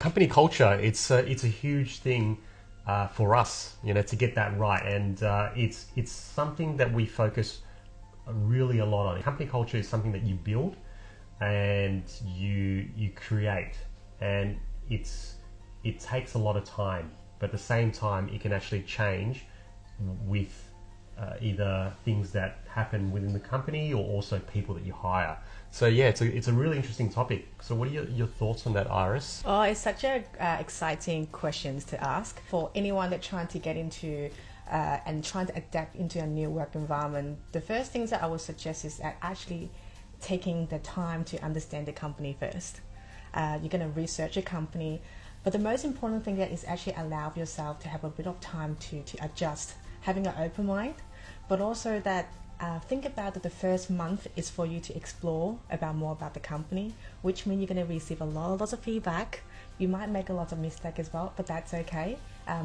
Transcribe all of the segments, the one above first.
Company culture, it's a huge thing for us, to get that right, and it's something that we focus really a lot on. Company culture is something that you build and you create, and it takes a lot of time, but at the same time it can actually change with either things that happen within the company or also people that you hire. So yeah, it's a really interesting topic. So what are your thoughts on that, Iris? Oh, it's such a exciting questions to ask for anyone that's trying to get into and trying to adapt into a new work environment. The first things that I would suggest is actually taking the time to understand the company first. You're going to research a company, but the most important thing is actually allow yourself to have a bit of time to adjust, having an open mind, but also that think about that the first month is for you to explore more about the company, which means you're going to receive lots of feedback. You might make a lot of mistakes as well, but that's okay.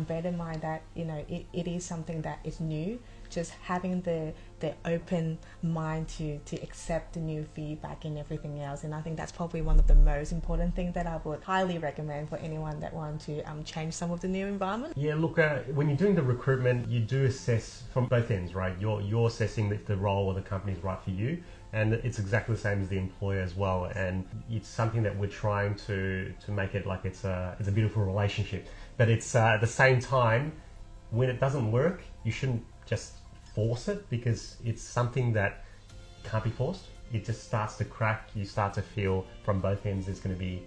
Bear in mind that it is something that is new. Just having the open mind to accept the new feedback and everything else, and I think that's probably one of the most important things that I would highly recommend for anyone that want to change some of the new environment. Yeah, look, when you're doing the recruitment, you do assess from both ends, right? You're assessing if the role or the company is right for you, and it's exactly the same as the employer as well. And it's something that we're trying to make it like it's a beautiful relationship, but it's at the same time, when it doesn't work, you shouldn't just force it, because it's something that can't be forced. It just starts to crack. You start to feel from both ends there's going to be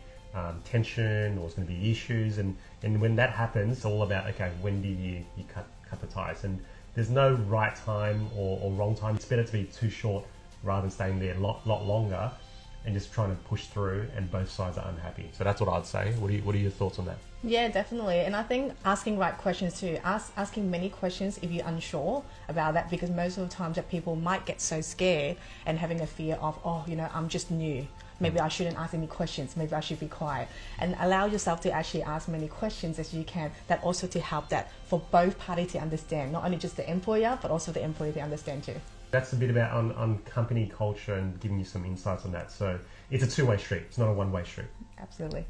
tension, or there's going to be issues, and when that happens, it's all about, okay, when do you cut the ties? And there's no right time or wrong time. It's better to be too short rather than staying there a lot longer and just trying to push through and both sides are unhappy. So that's what I'd say. What are your thoughts on that? Yeah, definitely. And I think asking right questions too. Asking many questions if you're unsure about that, because most of the times that people might get so scared and having a fear of, I'm just new. Maybe I shouldn't ask any questions. Maybe I should be quiet. And allow yourself to actually ask many questions as you can. That also to help that for both parties to understand, not only just the employer, but also the employee to understand too. That's a bit about on company culture and giving you some insights on that. So it's a two-way street. It's not a one-way street. Absolutely.